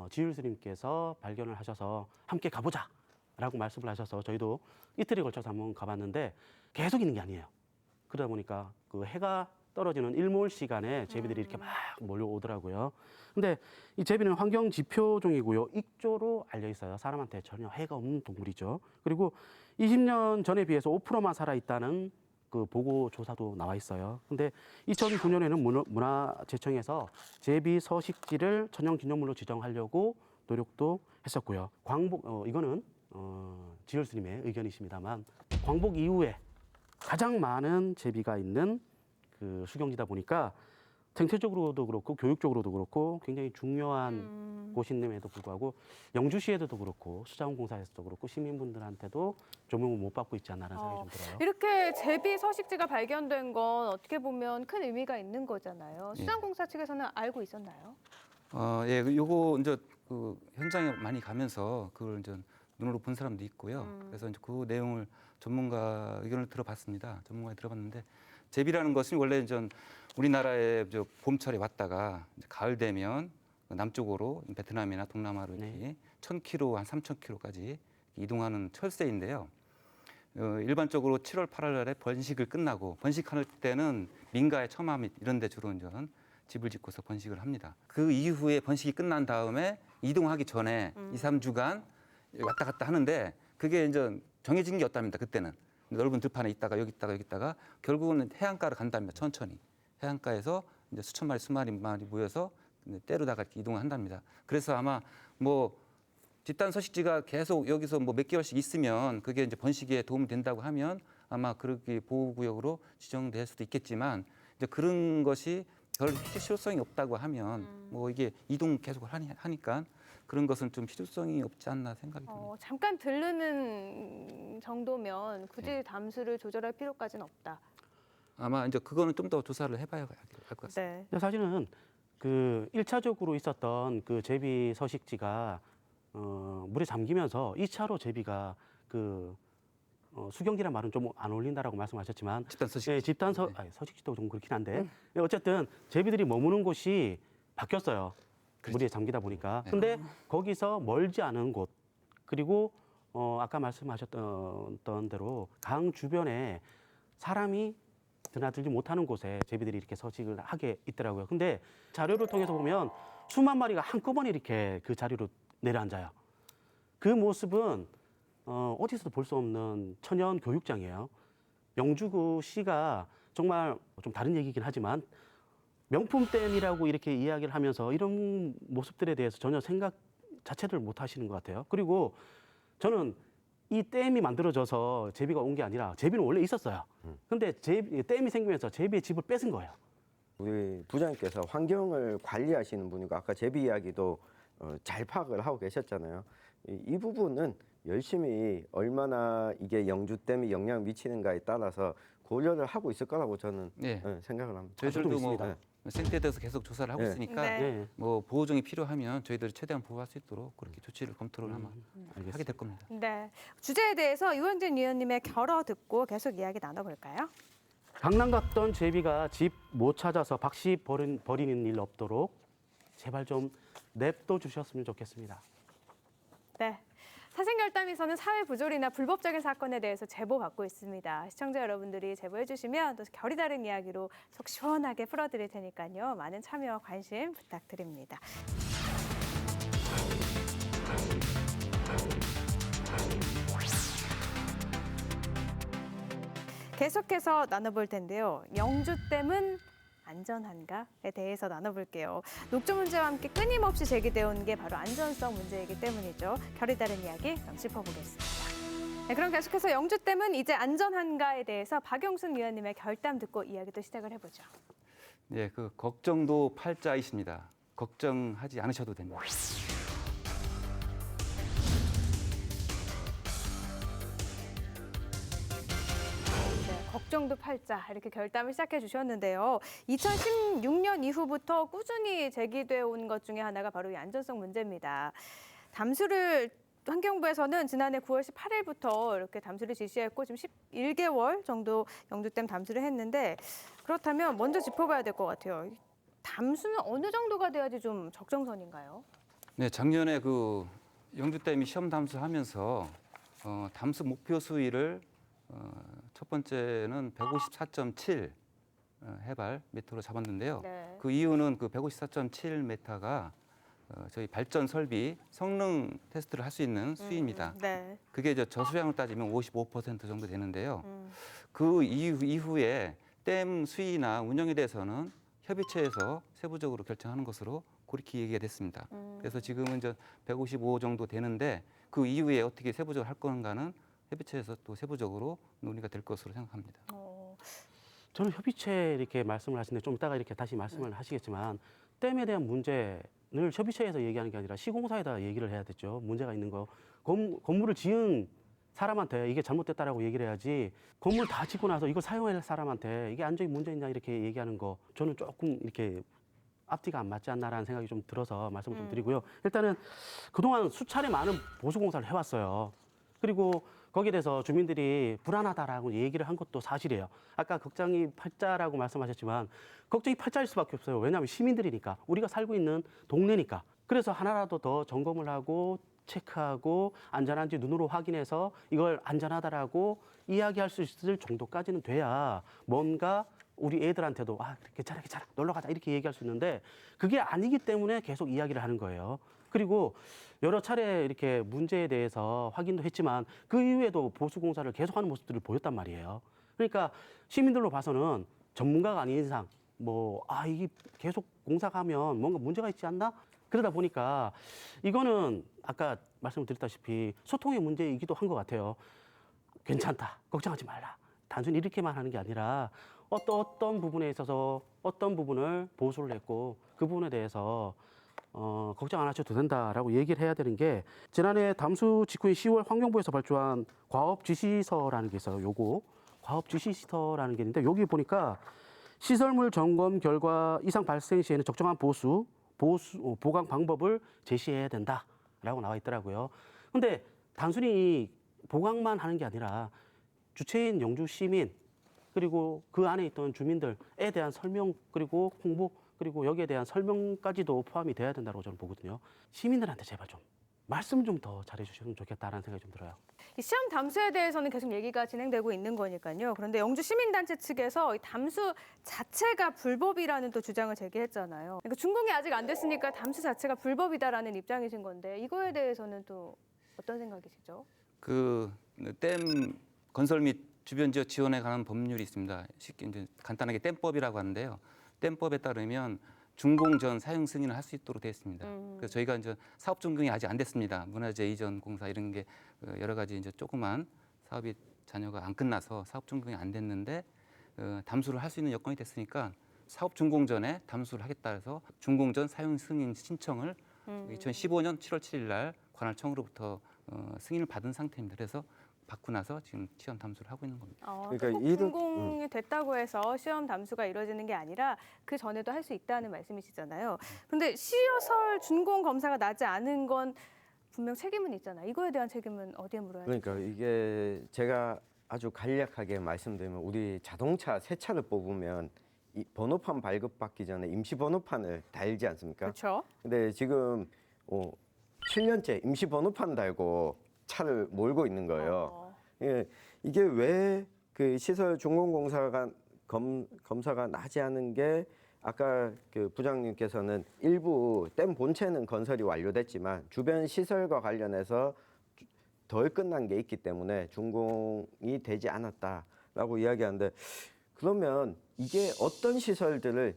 지율 스님께서 발견을 하셔서 함께 가보자라고 말씀을 하셔서 저희도 이틀에 걸쳐서 한번 가봤는데 계속 있는 게 아니에요. 그러다 보니까 그 해가 떨어지는 일몰 시간에 제비들이 이렇게 막 몰려오더라고요. 근데 이 제비는 환경 지표종이고요. 익조로 알려 있어요. 사람한테 전혀 해가 없는 동물이죠. 그리고 20년 전에 비해서 5%만 살아 있다는 그 보고 조사도 나와 있어요. 근데 2009년에는 문화재청에서 제비 서식지를 천연기념물로 지정하려고 노력도 했었고요. 광복 이거는 지열 스님의 의견이십니다만 광복 이후에 가장 많은 제비가 있는 그 수경지다 보니까 생태적으로도 그렇고 교육적으로도 그렇고 굉장히 중요한 곳임에도 불구하고 영주시에도 그렇고 수자원공사에서도 그렇고 시민분들한테도 조명을 못 받고 있지 않나라는 생각이 좀 들어요. 이렇게 제비 서식지가 발견된 건 어떻게 보면 큰 의미가 있는 거잖아요. 수자원공사 측에서는 알고 있었나요? 예, 요거 이제 그 현장에 많이 가면서 그걸 이제 눈으로 본 사람도 있고요. 그래서 이제 그 내용을 전문가 의견을 들어봤습니다. 전문가에 들어봤는데 제비라는 것은 원래 이제 우리나라에 저 봄철에 왔다가 이제 가을 되면 남쪽으로 베트남이나 동남아로 이렇게 1,000km, 한 3,000km까지 이동하는 철새인데요. 일반적으로 7월, 8월에 번식을 끝나고 번식할 때는 민가의 처마 및 이런 데 주로 이제 집을 짓고서 번식을 합니다. 그 이후에 번식이 끝난 다음에 이동하기 전에 2, 3주간 왔다 갔다 하는데 그게 이제 정해진 게 없답니다. 그때는 넓은 들판에 있다가 여기 있다가 결국은 해안가로 간답니다. 천천히 해안가에서 이제 수천 마리, 수만 마리 모여서 때로다가 이렇게 이동을 한답니다. 그래서 아마 뭐 집단 서식지가 계속 여기서 뭐 몇 개월씩 있으면 그게 이제 번식에 도움이 된다고 하면 아마 그렇게 보호구역으로 지정될 수도 있겠지만 이제 그런 것이 별 실효성이 없다고 하면 뭐 이게 이동 계속 하니까 그런 것은 좀 필요성이 없지 않나 생각이 듭니다. 잠깐 들르는 정도면 굳이 담수를 조절할 필요까지는 없다. 아마 이제 그거는 좀 더 조사를 해봐야 할 것 같습니다. 네. 근데 사실은 그 1차적으로 있었던 그 제비 서식지가 물에 잠기면서 2차로 제비가 그 수경지란 말은 좀 안 어울린다라고 말씀하셨지만 집단 서식. 네, 서식지도 좀 그렇긴 한데 어쨌든 제비들이 머무는 곳이 바뀌었어요. 물에 잠기다 보니까. 네. 근데 거기서 멀지 않은 곳 그리고 아까 말씀하셨던 대로 강 주변에 사람이 드나들지 못하는 곳에 제비들이 이렇게 서식을 하게 있더라고요. 근데 자료를 통해서 보면 수만 마리가 한꺼번에 이렇게 그 자리로 내려앉아요. 그 모습은 어디서도 볼 수 없는 천연 교육장이에요. 영주시가 정말 좀 다른 얘기긴 하지만 명품댐이라고 이렇게 이야기를 하면서 이런 모습들에 대해서 전혀 생각 자체를 못 하시는 것 같아요. 그리고 저는 이 댐이 만들어져서 제비가 온 게 아니라 제비는 원래 있었어요. 근데 댐이 생기면서 제비의 집을 뺏은 거예요. 우리 부장님께서 환경을 관리하시는 분이고 아까 제비 이야기도 잘 파악을 하고 계셨잖아요. 이 부분은 열심히 얼마나 이게 영주댐이 영향을 미치는가에 따라서 고려를 하고 있을 거라고 저는 네. 생각을 합니다. 저희들도 뭐 있습니다. 생태대에서 계속 조사를 하고 네. 있으니까 네. 네, 뭐 보호종이 필요하면 저희들이 최대한 보호할 수 있도록 그렇게 조치를 검토를 아마 알겠습니다. 하게 될 겁니다. 네. 주제에 대해서 유원진 위원님의 결어 듣고 계속 이야기 나눠볼까요? 강남 갔던 제비가 집 못 찾아서 박씨 버리는 일 없도록 제발 좀 냅둬 주셨으면 좋겠습니다. 네. 사생결단에서는 사회 부조리나 불법적인 사건에 대해서 제보받고 있습니다. 시청자 여러분들이 제보해 주시면 또 결이 다른 이야기로 속 시원하게 풀어드릴 테니까요. 많은 참여와 관심 부탁드립니다. 계속해서 나눠볼 텐데요. 영주댐은 안전한가에 대해서 나눠볼게요. 녹조 문제와 함께 끊임없이 제기되어 온 게 바로 안전성 문제이기 때문이죠. 결이 다른 이야기 그럼 짚어보겠습니다. 네, 그럼 계속해서 영주댐은 이제 안전한가에 대해서 박영순 위원님의 결담 듣고 이야기도 시작을 해보죠. 네, 그 걱정도 팔자이십니다. 걱정하지 않으셔도 됩니다. 네, 걱정도 팔자 이렇게 결담을 시작해 주셨는데요. 2016년 이후부터 꾸준히 제기되어 온 것 중에 하나가 바로 이 안전성 문제입니다. 담수를 환경부에서는 지난해 9월 18일부터 이렇게 담수를 지시했고 지금 11개월 정도 영주댐 담수를 했는데 그렇다면 먼저 짚어봐야 될 것 같아요. 담수는 어느 정도가 돼야지 좀 적정선인가요? 네, 작년에 그 영주댐이 시험 담수하면서 담수 목표 수위를 첫 번째는 154.7 해발 미터로 잡았는데요. 네. 그 이유는 그 154.7 메타가 저희 발전 설비 성능 테스트를 할 수 있는 수위입니다. 네. 그게 이제 저수량을 따지면 55% 정도 되는데요. 음. 그 이후에 댐 수위나 운영에 대해서는 협의체에서 세부적으로 결정하는 것으로 그렇게 얘기가 됐습니다. 그래서 지금은 이제 155 정도 되는데 그 이후에 어떻게 세부적으로 할 건가는 협의체에서 또 세부적으로 논의가 될 것으로 생각합니다. 저는 협의체 이렇게 말씀을 하시는데 좀 이따가 이렇게 다시 말씀을 하시겠지만 댐에 대한 문제를 협의체에서 얘기하는 게 아니라 시공사에다 얘기를 해야 되죠. 문제가 있는 거. 건물을 지은 사람한테 이게 잘못됐다라고 얘기를 해야지 건물 다 짓고 나서 이걸 사용할 사람한테 이게 안전이 문제 있냐 이렇게 얘기하는 거 저는 조금 이렇게 앞뒤가 안 맞지 않나라는 생각이 좀 들어서 말씀을 좀 드리고요. 일단은 그동안 수차례 많은 보수공사를 해왔어요. 그리고 거기에 대해서 주민들이 불안하다라고 얘기를 한 것도 사실이에요. 아까 걱정이 팔자라고 말씀하셨지만 걱정이 팔자일 수밖에 없어요. 왜냐하면 시민들이니까 우리가 살고 있는 동네니까. 그래서 하나라도 더 점검을 하고 체크하고 안전한지 눈으로 확인해서 이걸 안전하다라고 이야기할 수 있을 정도까지는 돼야 뭔가 우리 애들한테도 괜찮아 놀러 가자 이렇게 얘기할 수 있는데 그게 아니기 때문에 계속 이야기를 하는 거예요. 그리고 여러 차례 이렇게 문제에 대해서 확인도 했지만 그 이후에도 보수공사를 계속하는 모습들을 보였단 말이에요. 그러니까 시민들로 봐서는 전문가가 아닌 이상 이게 계속 공사가면 뭔가 문제가 있지 않나? 그러다 보니까 이거는 아까 말씀을 드렸다시피 소통의 문제이기도 한 것 같아요. 괜찮다, 걱정하지 말라. 단순히 이렇게만 하는 게 아니라 어떤 부분에 있어서 어떤 부분을 보수를 했고 그 부분에 대해서 걱정 안 하셔도 된다라고 얘기를 해야 되는 게 지난해 담수 직후인 10월 환경부에서 발주한 과업 지시서라는 게 있어요. 요거 과업 지시서라는 게 있는데 여기 보니까 시설물 점검 결과 이상 발생 시에는 적정한 보강 방법을 제시해야 된다라고 나와 있더라고요. 근데 단순히 보강만 하는 게 아니라 주체인 영주 시민 그리고 그 안에 있던 주민들에 대한 설명 그리고 홍보 그리고 여기에 대한 설명까지도 포함이 돼야 된다고 저는 보거든요. 시민들한테 제발 좀 말씀 좀 더 잘해주시면 좋겠다라는 생각이 좀 들어요. 이 시험 담수에 대해서는 계속 얘기가 진행되고 있는 거니까요. 그런데 영주 시민단체 측에서 이 담수 자체가 불법이라는 또 주장을 제기했잖아요. 그러니까 준공이 아직 안 됐으니까 담수 자체가 불법이다라는 입장이신 건데 이거에 대해서는 또 어떤 생각이시죠? 그 댐 건설 및 주변 지역 지원에 관한 법률이 있습니다. 쉽게 이제 간단하게 댐법이라고 하는데요. 댐법에 따르면 준공 전 사용 승인을 할 수 있도록 되어 있습니다. 그래서 저희가 이제 사업 준공이 아직 안 됐습니다. 문화재 이전 공사 이런 게 여러 가지 이제 조그만 사업이 잔여가 안 끝나서 사업 준공이 안 됐는데 담수를 할 수 있는 여건이 됐으니까 사업 준공 전에 담수를 하겠다 해서 준공 전 사용 승인 신청을 2015년 7월 7일 날 관할청으로부터 승인을 받은 상태입니다. 그래서 받고 나서 지금 시험 담수를 하고 있는 겁니다. 그러니까 꼭 준공이 됐다고 해서 시험 담수가 이루어지는 게 아니라 그 전에도 할 수 있다는 말씀이시잖아요. 그런데 시설 준공 검사가 나지 않은 건 분명 책임은 있잖아요. 이거에 대한 책임은 어디에 물어야 될까요? 그러니까 이게 제가 아주 간략하게 말씀드리면 우리 자동차 새 차를 뽑으면 이 번호판 발급받기 전에 임시 번호판을 달지 않습니까? 그렇죠. 근데 지금 7년째 임시 번호판 달고 차를 몰고 있는 거예요. 예, 이게 왜 그 시설 준공공사가 검사가 나지 않은 게 아까 그 부장님께서는 일부 댐 본체는 건설이 완료됐지만 주변 시설과 관련해서 덜 끝난 게 있기 때문에 준공이 되지 않았다라고 이야기하는데 그러면 이게 어떤 시설들을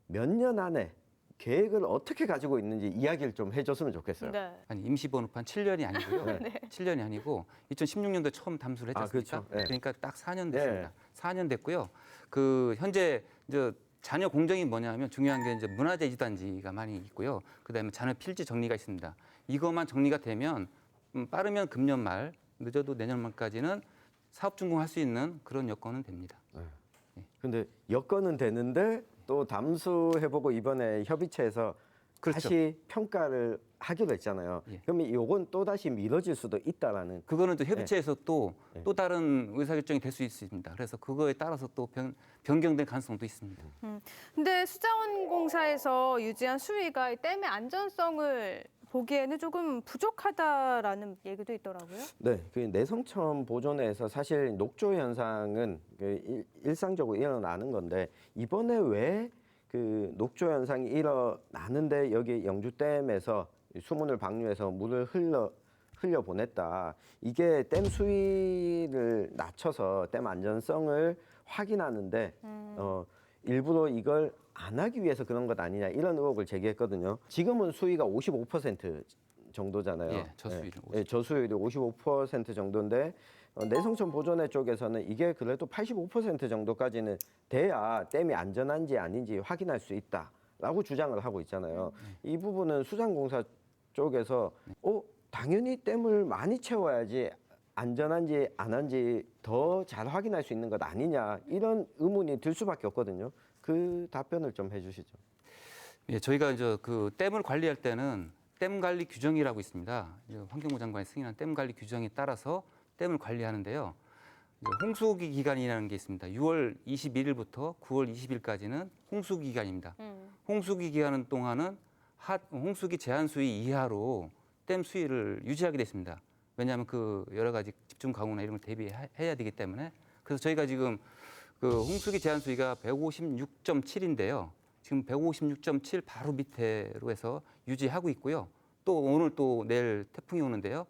몇 년 안에 계획을 어떻게 가지고 있는지 이야기를 좀 해줬으면 좋겠어요. 네. 아니 임시 번호판 7년이 아니고요. 7년이 아니고 2016년도에 처음 담수를 했지 않습니까? 그렇죠. 네. 그러니까 딱 4년 됐습니다. 4년 됐고요. 그 현재 이제 잔여 공정이 뭐냐면 중요한 게 이제 문화재 이주단지가 많이 있고요. 그다음에 잔여 필지 정리가 있습니다. 이것만 정리가 되면 빠르면 금년 말, 늦어도 내년 말까지는 사업 준공할 수 있는 그런 여건은 됩니다. 근데 여건은 되는데 또 담수해보고 이번에 협의체에서 그렇죠. 다시 평가를 하기로 했잖아요. 예. 그러면 이건 또 다시 미뤄질 수도 있다라는. 그거는 또 협의체에서 또 네. 다른 의사결정이 될 수 있습니다. 그래서 그거에 따라서 또 변경될 가능성도 있습니다. 근데 수자원공사에서 유지한 수위가 이 댐의 안전성을 보기에는 조금 부족하다라는 얘기도 있더라고요. 네, 그 내성천 보존에서 사실 녹조 현상은 그 일상적으로 일어나는 건데 이번에 왜 그 녹조 현상이 일어나는데 여기 영주댐에서 수문을 방류해서 물을 흘려 보냈다. 이게 댐 수위를 낮춰서 댐 안전성을 확인하는데 일부러 이걸 안 하기 위해서 그런 것 아니냐 이런 의혹을 제기했거든요. 지금은 수위가 55% 정도잖아요. 예, 저수율이 예, 저수율이 55% 정도인데 내성천 보존회 쪽에서는 이게 그래도 85% 정도까지는 돼야 댐이 안전한지 아닌지 확인할 수 있다라고 주장을 하고 있잖아요. 이 부분은 수장공사 쪽에서 당연히 댐을 많이 채워야지 안전한지 안 한지 더 잘 확인할 수 있는 것 아니냐 이런 의문이 들 수밖에 없거든요. 그 답변을 좀 해주시죠. 예, 저희가 이제 그 댐을 관리할 때는 댐 관리 규정이라고 있습니다. 환경부 장관이 승인한 댐 관리 규정에 따라서 댐을 관리하는데요. 홍수기 기간이라는 게 있습니다. 6월 21일부터 9월 20일까지는 홍수기 기간입니다. 홍수기 기간 동안은 홍수기 제한 수위 이하로 댐 수위를 유지하게 됐습니다. 왜냐하면 그 여러 가지 집중 가공이나 이런 걸 대비해야 되기 때문에. 그래서 저희가 지금 그 홍수기 제한 수위가 156.7인데요. 지금 156.7 바로 밑에로 해서 유지하고 있고요. 또 오늘 또 내일 태풍이 오는데요.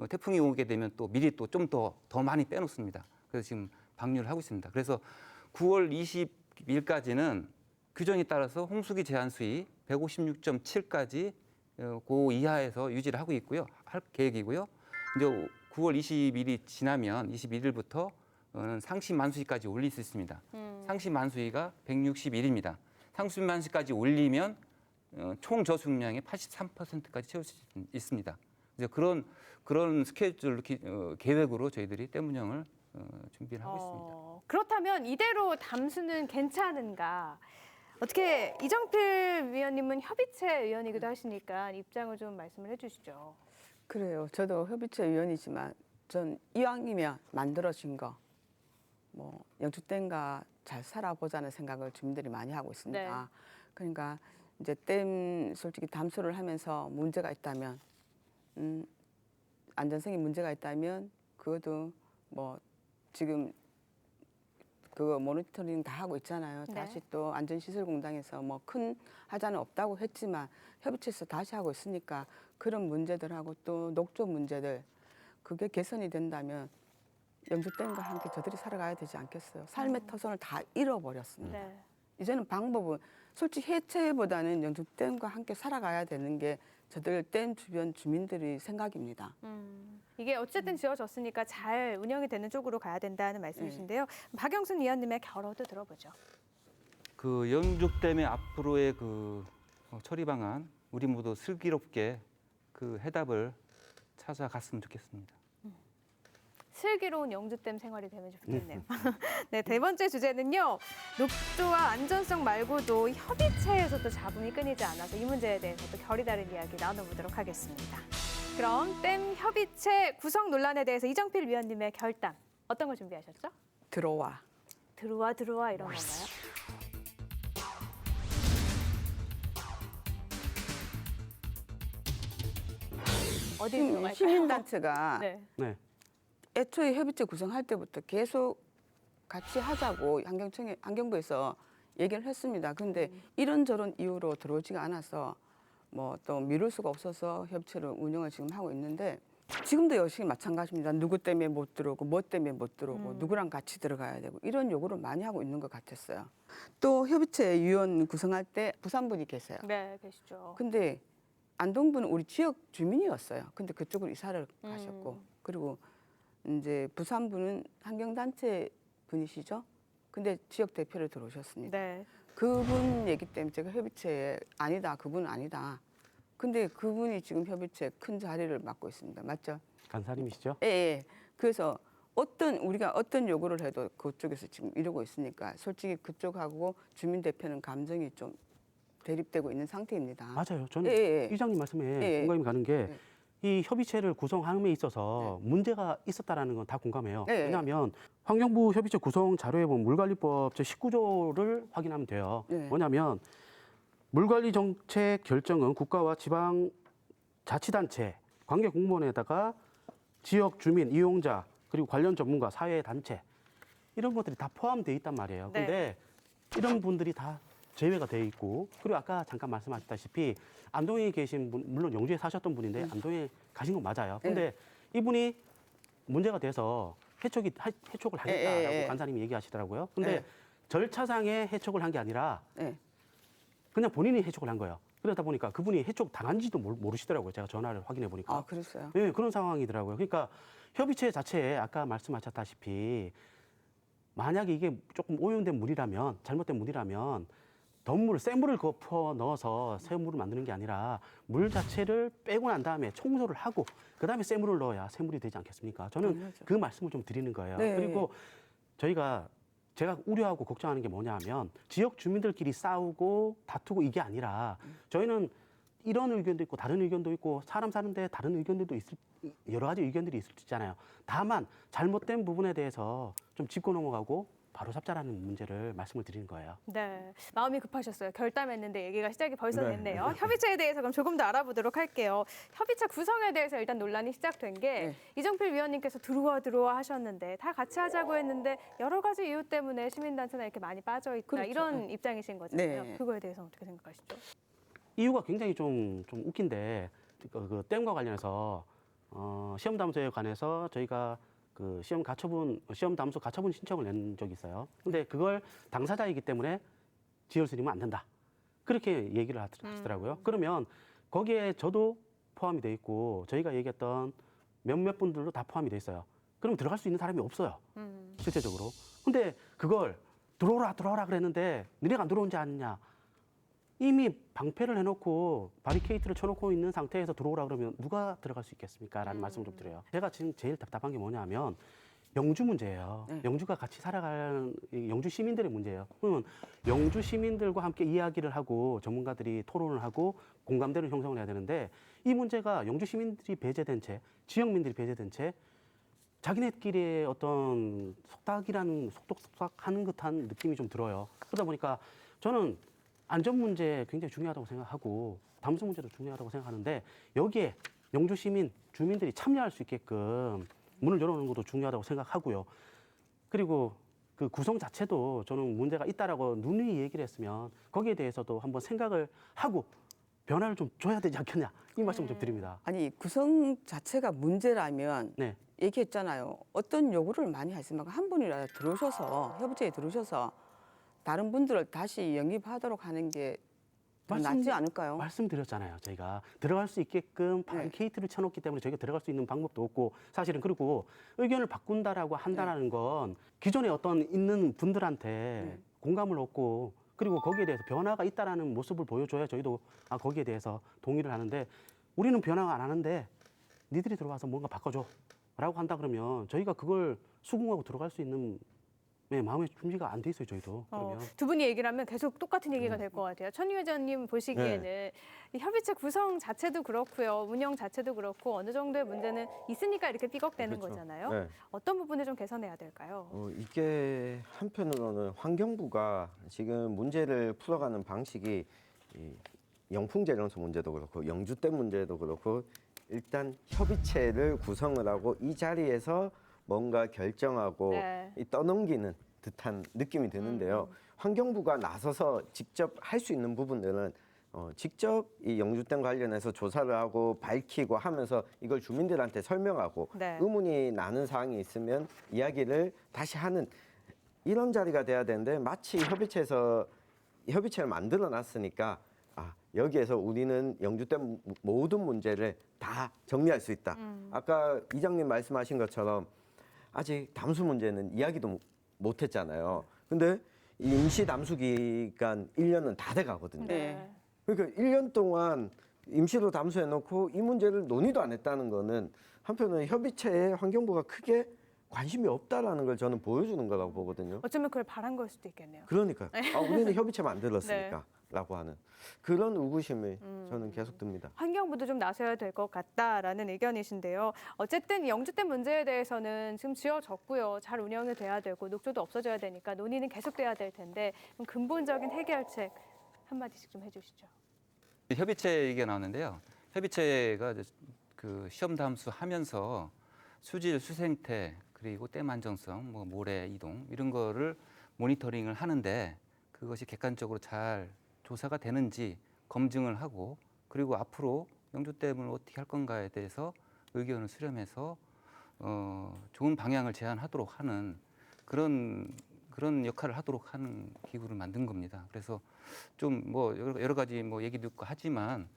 태풍이 오게 되면 또 미리 또 좀 더 많이 빼놓습니다. 그래서 지금 방류를 하고 있습니다. 그래서 9월 20일까지는 규정에 따라서 홍수기 제한 수위 156.7까지 그 이하에서 유지를 하고 있고요. 할 계획이고요. 이제 9월 20일이 지나면 21일부터 상시 만수위까지 올릴 수 있습니다. 상시 만수위가 161입니다. 상시 만수위까지 올리면 총 저수용량의 83%까지 채울 수 있습니다. 그래서 그런 스케줄 계획으로 저희들이 댐 운영을 준비를 하고 있습니다. 그렇다면 이대로 담수는 괜찮은가? 어떻게 이정필 위원님은 협의체 위원이기도 하시니까 입장을 좀 말씀을 해주시죠. 그래요. 저도 협의체 위원이지만 전 이왕이면 만들어진 거 뭐 영주댐과 잘 살아보자는 생각을 주민들이 많이 하고 있습니다. 네. 그러니까 이제 댐 솔직히 담수를 하면서 문제가 있다면 안전성에 문제가 있다면 그것도 뭐 지금 그거 모니터링 다 하고 있잖아요. 네. 다시 또 안전시설공단에서 뭐 큰 하자는 없다고 했지만 협의체에서 다시 하고 있으니까 그런 문제들하고 또 녹조 문제들 그게 개선이 된다면 영주댐과 함께 저들이 살아가야 되지 않겠어요. 삶의 터전을 다 잃어버렸습니다. 네. 이제는 방법은 솔직히 해체보다는 영주댐과 함께 살아가야 되는 게 저들 댐 주변 주민들의 생각입니다. 이게 어쨌든 지어졌으니까 잘 운영이 되는 쪽으로 가야 된다는 말씀이신데요. 박영순 위원님의 결어도 들어보죠. 그 영주댐의 앞으로의 그 처리 방안 우리 모두 슬기롭게 그 해답을 찾아갔으면 좋겠습니다. 슬기로운 영주댐 생활이 되면 좋겠네요. 네, 네 번째 주제는요. 녹조와 안전성 말고도 협의체에서도 잡음이 끊이지 않아서 이 문제에 대해서도 결이 다른 이야기 나눠보도록 하겠습니다. 그럼 댐 협의체 구성 논란에 대해서 이정필 위원님의 결단 어떤 걸 준비하셨죠? 들어와. 들어와 이런 건가요? 어디 들어갈까요? 시민단체가 네. 네. 애초에 협의체 구성할 때부터 계속 같이 하자고 환경부에서 얘기를 했습니다. 근데 이런저런 이유로 들어오지가 않아서 뭐 또 미룰 수가 없어서 협의체를 운영을 지금 하고 있는데 지금도 역시 마찬가지입니다. 누구 때문에 못 들어오고 뭐 때문에 못 들어오고 누구랑 같이 들어가야 되고 이런 요구를 많이 하고 있는 것 같았어요. 또 협의체 위원 구성할 때 부산분이 계세요. 네, 계시죠. 근데 안동분은 우리 지역 주민이었어요. 근데 그쪽으로 이사를 가셨고 그리고 이제 부산분은 환경단체 분이시죠. 근데 지역 대표를 들어오셨습니다. 네. 그분 얘기 때문에 제가 협의체에 아니다, 그분은 아니다. 근데 그분이 지금 협의체 큰 자리를 맡고 있습니다. 맞죠? 간사님이시죠? 예, 예. 그래서 우리가 어떤 요구를 해도 그쪽에서 지금 이러고 있으니까 솔직히 그쪽하고 주민 대표는 감정이 좀 대립되고 있는 상태입니다. 맞아요. 저는 예, 예. 이장님 말씀에 예, 예. 공감이 가는 게 예. 이 협의체를 구성함에 있어서 문제가 있었다라는 건 다 공감해요. 예, 예. 왜냐하면 환경부 협의체 구성 자료에 보면 물관리법 제19조를 확인하면 돼요. 예. 뭐냐면 물관리 정책 결정은 국가와 지방 자치단체, 관계 공무원에다가 지역 주민, 이용자 그리고 관련 전문가, 사회 단체 이런 것들이 다 포함되어 있단 말이에요. 네. 근데 이런 분들이 다 제외가 돼 있고 그리고 아까 잠깐 말씀하셨다시피 안동에 계신 분 물론 영주에 사셨던 분인데 안동에 가신 건 맞아요. 근데 이분이 문제가 돼서 해촉을 하겠다라고 예. 간사님이 얘기하시더라고요. 근데 예. 절차상에 해촉을 한 게 아니라 예. 그냥 본인이 해촉을 한 거예요. 그러다 보니까 그분이 해촉 당한지도 모르시더라고요. 제가 전화를 확인해 보니까. 아, 그랬어요? 네, 그런 상황이더라고요. 그러니까 협의체 자체에 아까 말씀하셨다시피 만약에 이게 조금 오염된 물이라면 잘못된 물이라면 센 물을 퍼 넣어서 새 물을 만드는 게 아니라 물 자체를 빼고 난 다음에 청소를 하고 그다음에 새 물을 넣어야 새 물이 되지 않겠습니까? 저는 당연하죠. 그 말씀을 좀 드리는 거예요. 네. 그리고 제가 우려하고 걱정하는 게 뭐냐면 지역 주민들끼리 싸우고 다투고 이게 아니라 저희는 이런 의견도 있고 다른 의견도 있고 사람 사는데 다른 의견들도 여러 가지 의견들이 있을 수 있잖아요. 다만 잘못된 부분에 대해서 좀 짚고 넘어가고 바로 잡자라는 문제를 말씀을 드리는 거예요. 네, 마음이 급하셨어요. 결담했는데 얘기가 시작이 벌써 네. 됐네요. 협의체에 대해서 그럼 조금 더 알아보도록 할게요. 협의체 구성에 대해서 일단 논란이 시작된 게 네. 이정필 위원님께서 들어와 하셨는데 다 같이 하자고 했는데 여러 가지 이유 때문에 시민단체나 이렇게 많이 빠져 있다 그렇죠. 이런 입장이신 거잖아요. 네. 그거에 대해서 어떻게 생각하시죠? 이유가 굉장히 좀 웃긴데 그 댐과 관련해서 시험담소에 관해서 저희가 그 시험담소 가처분 신청을 낸 적이 있어요. 근데 그걸 당사자이기 때문에 지열 수리면 안 된다. 그렇게 얘기를 하시더라고요. 그러면 거기에 저도 포함이 돼 있고 저희가 얘기했던 몇몇 분들도 다 포함이 돼 있어요. 그럼 들어갈 수 있는 사람이 없어요. 실제적으로. 근데 그걸 들어오라 그랬는데 니네가 안 들어온지 아느냐. 이미 방패를 해놓고 바리케이트를 쳐놓고 있는 상태에서 들어오라 그러면 누가 들어갈 수 있겠습니까? 라는 말씀 좀 드려요. 제가 지금 제일 답답한 게 뭐냐면 영주 문제예요. 영주가 같이 살아가는 이 영주 시민들의 문제예요. 그러면 영주 시민들과 함께 이야기를 하고 전문가들이 토론을 하고 공감대를 형성을 해야 되는데 이 문제가 영주 시민들이 배제된 채, 지역민들이 배제된 채 자기네끼리의 어떤 속닥하는 듯한 느낌이 좀 들어요. 그러다 보니까 저는 안전 문제 굉장히 중요하다고 생각하고 담수 문제도 중요하다고 생각하는데 여기에 영주 시민, 주민들이 참여할 수 있게끔 문을 열어놓는 것도 중요하다고 생각하고요. 그리고 그 구성 자체도 저는 문제가 있다라고 누누이 얘기를 했으면 거기에 대해서도 한번 생각을 하고 변화를 좀 줘야 되지 않겠냐 이 말씀 좀 드립니다. 아니 구성 자체가 문제라면 네. 얘기했잖아요. 어떤 요구를 많이 하시면 한 분이라도 들어오셔서 협의체에 들어오셔서 다른 분들을 다시 영입하도록 하는 게 더 낫지 않을까요? 말씀드렸잖아요. 저희가 들어갈 수 있게끔 바리케이트를 쳐놓기 때문에 저희가 들어갈 수 있는 방법도 없고 사실은 그리고 의견을 바꾼다라고 한다는 건 기존에 어떤 있는 분들한테 공감을 얻고 그리고 거기에 대해서 변화가 있다라는 모습을 보여줘야 저희도 거기에 대해서 동의를 하는데 우리는 변화가 안 하는데 니들이 들어와서 뭔가 바꿔줘라고 한다 그러면 저희가 그걸 수긍하고 들어갈 수 있는 마음의 준비가 안 돼 있어요. 저희도 그러면. 두 분이 얘기를 하면 계속 똑같은 얘기가 될 것 같아요. 천희 회장님 보시기에는 이 협의체 구성 자체도 그렇고요. 운영 자체도 그렇고 어느 정도의 문제는 있으니까 이렇게 삐걱대는 그렇죠. 거잖아요. 네. 어떤 부분을 좀 개선해야 될까요? 이게 한편으로는 환경부가 지금 문제를 풀어가는 방식이 이 영풍재련소 문제도 그렇고 영주댐 문제도 그렇고 일단 협의체를 구성을 하고 이 자리에서 뭔가 결정하고 이 떠넘기는 듯한 느낌이 드는데요. 환경부가 나서서 직접 할 수 있는 부분들은 직접 이 영주댐 관련해서 조사를 하고 밝히고 하면서 이걸 주민들한테 설명하고 의문이 나는 사항이 있으면 이야기를 다시 하는 이런 자리가 돼야 되는데 마치 협의체를 만들어 놨으니까 여기에서 우리는 영주댐 모든 문제를 다 정리할 수 있다. 아까 이장님 말씀하신 것처럼 아직 담수 문제는 이야기도 못 했잖아요. 근데 임시 담수 기간 1년은 다 돼 가거든요. 그러니까 1년 동안 임시로 담수해 놓고 이 문제를 논의도 안 했다는 거는 한편으로는 협의체에 환경부가 크게 관심이 없다라는 걸 저는 보여주는 거라고 보거든요. 어쩌면 그걸 바란 걸 수도 있겠네요. 그러니까 우리는 협의체 만들었으니까 라고 하는 그런 의구심이 저는 계속 듭니다. 환경부도 좀 나서야 될 것 같다라는 의견이신데요. 어쨌든 영주댐 문제에 대해서는 지금 지어졌고요. 잘 운영이 돼야 되고 녹조도 없어져야 되니까 논의는 계속돼야 될 텐데 그럼 근본적인 해결책 한마디씩 좀 해주시죠. 협의체 얘기가 나왔는데요. 협의체가 그 시험 담수 하면서 수질 수생태 그리고 댐 안정성, 뭐 모래 이동 이런 거를 모니터링을 하는데 그것이 객관적으로 잘 조사가 되는지 검증을 하고 그리고 앞으로 영주댐을 어떻게 할 건가에 대해서 의견을 수렴해서 좋은 방향을 제안하도록 하는 그런 역할을 하도록 하는 기구를 만든 겁니다. 그래서 좀 뭐 여러 가지 뭐 얘기도 있고 하지만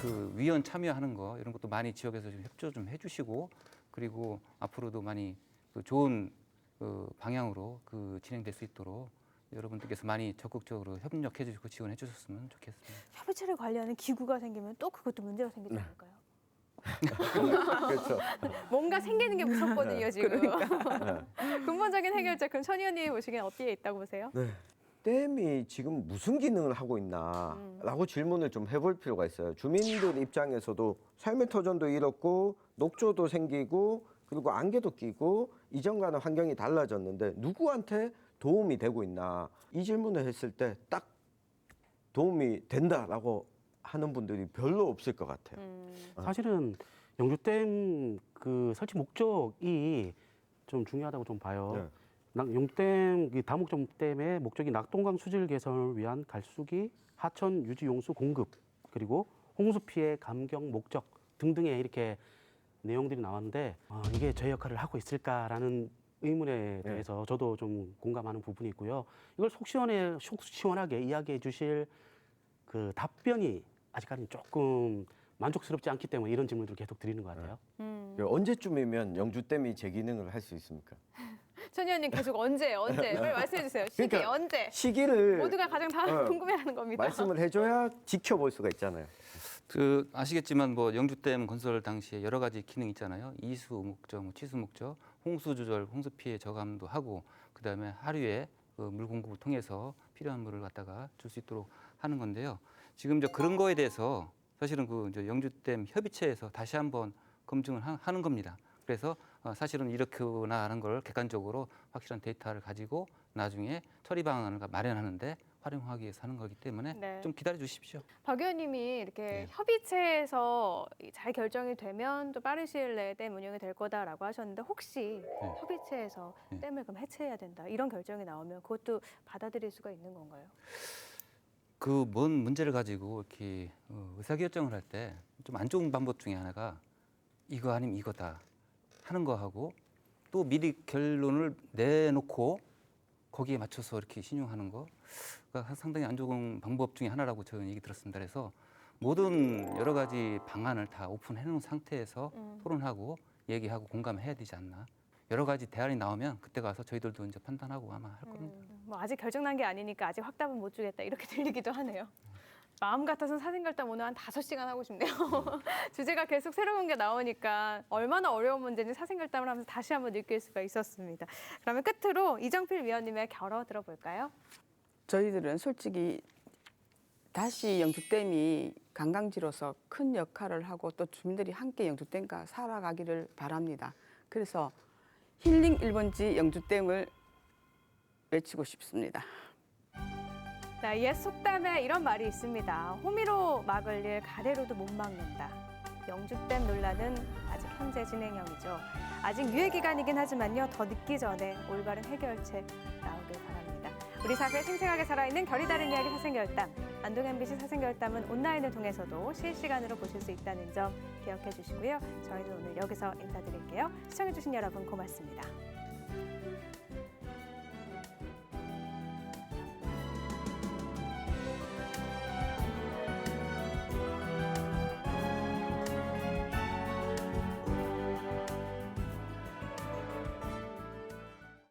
그 위원 참여하는 거 이런 것도 많이 지역에서 좀 협조 좀 해주시고 그리고 앞으로도 많이 그 좋은 그 방향으로 그 진행될 수 있도록 여러분들께서 많이 적극적으로 협력해 주시고 지원해 주셨으면 좋겠습니다. 협의체를 관리하는 기구가 생기면 또 그것도 문제가 생기지 않을까요? 그렇죠. 뭔가 생기는 게 무섭거든요, 지금. 근본적인 해결책 그럼 천희 의원님이 보시기엔 어디에 있다고 보세요? 네. 댐이 지금 무슨 기능을 하고 있나라고 질문을 좀 해볼 필요가 있어요. 주민들 입장에서도 삶의 터전도 잃었고 녹조도 생기고 그리고 안개도 끼고 이전과는 환경이 달라졌는데 누구한테 도움이 되고 있나 이 질문을 했을 때 딱 도움이 된다라고 하는 분들이 별로 없을 것 같아요. 사실은 영주댐 그 설치 목적이 좀 중요하다고 좀 봐요. 영주댐 다목적댐의 목적이 낙동강 수질 개선을 위한 갈수기, 하천 유지 용수 공급 그리고 홍수 피해 감경 목적 등등의 이렇게 내용들이 나왔는데 이게 제 역할을 하고 있을까라는 의문에 대해서 저도 좀 공감하는 부분이 있고요. 이걸 속 시원하게 이야기해 주실 그 답변이 아직까지는 조금 만족스럽지 않기 때문에 이런 질문들을 계속 드리는 것 같아요. 언제쯤이면 영주댐이 재기능을 할 수 있습니까? 천희 의원님 계속 언제 빨리 말씀해 주세요. 시기 그러니까 언제? 시기를 모두가 가장 다 궁금해하는 겁니다. 말씀을 해줘야 지켜볼 수가 있잖아요. 그 아시겠지만 뭐 영주댐 건설 당시에 여러 가지 기능이 있잖아요. 이수 목적, 취수 목적, 홍수 조절, 홍수 피해 저감도 하고 그다음에 하류에 그 물 공급을 통해서 필요한 물을 갖다가 줄 수 있도록 하는 건데요. 지금 이제 그런 거에 대해서 사실은 그 이제 영주댐 협의체에서 다시 한번 검증을 하는 겁니다. 그래서 사실은 이렇게나 하는 걸 객관적으로 확실한 데이터를 가지고 나중에 처리 방안을 마련하는데 활용하기 위해서 하는 거기 때문에 네. 좀 기다려 주십시오. 박 의원님이 이렇게 네. 협의체에서 잘 결정이 되면 또 빠른 시일 내에 댐 운영이 될 거다라고 하셨는데 혹시 협의체에서 네. 댐을 그럼 해체해야 된다 이런 결정이 나오면 그것도 받아들일 수가 있는 건가요? 그 뭔 문제를 가지고 이렇게 의사결정을 할 때 좀 안 좋은 방법 중에 하나가 이거 아니면 이거다 하는 거하고 또 미리 결론을 내놓고 거기에 맞춰서 이렇게 신용하는 거가 상당히 안 좋은 방법 중에 하나라고 저는 얘기 들었습니다. 그래서 모든 여러 가지 방안을 다 오픈해 놓은 상태에서 토론하고 얘기하고 공감해야 되지 않나. 여러 가지 대안이 나오면 그때 가서 저희들도 이제 판단하고 아마 할 겁니다. 뭐 아직 결정난 게 아니니까 아직 확답은 못 주겠다 이렇게 들리기도 하네요. 마음 같아서는 사생결단 오늘 한 5시간 하고 싶네요. 주제가 계속 새로운 게 나오니까 얼마나 어려운 문제인지 사생결단을 하면서 다시 한번 느낄 수가 있었습니다. 그러면 끝으로 이정필 위원님의 결어 들어볼까요? 저희들은 솔직히 다시 영주댐이 관광지로서 큰 역할을 하고 또 주민들이 함께 영주댐과 살아가기를 바랍니다. 그래서 힐링 1번지 영주댐을 외치고 싶습니다. 자, 옛 속담에 이런 말이 있습니다. 호미로 막을 일 가래로도 못 막는다. 영주댐 논란은 아직 현재 진행형이죠. 아직 유예 기간이긴 하지만요. 더 늦기 전에 올바른 해결책 나오길 바랍니다. 우리 사회에 생생하게 살아있는 결이 다른 이야기 사생결담. 안동 MBC 사생결담은 온라인을 통해서도 실시간으로 보실 수 있다는 점 기억해 주시고요. 저희는 오늘 여기서 인사드릴게요. 시청해 주신 여러분 고맙습니다.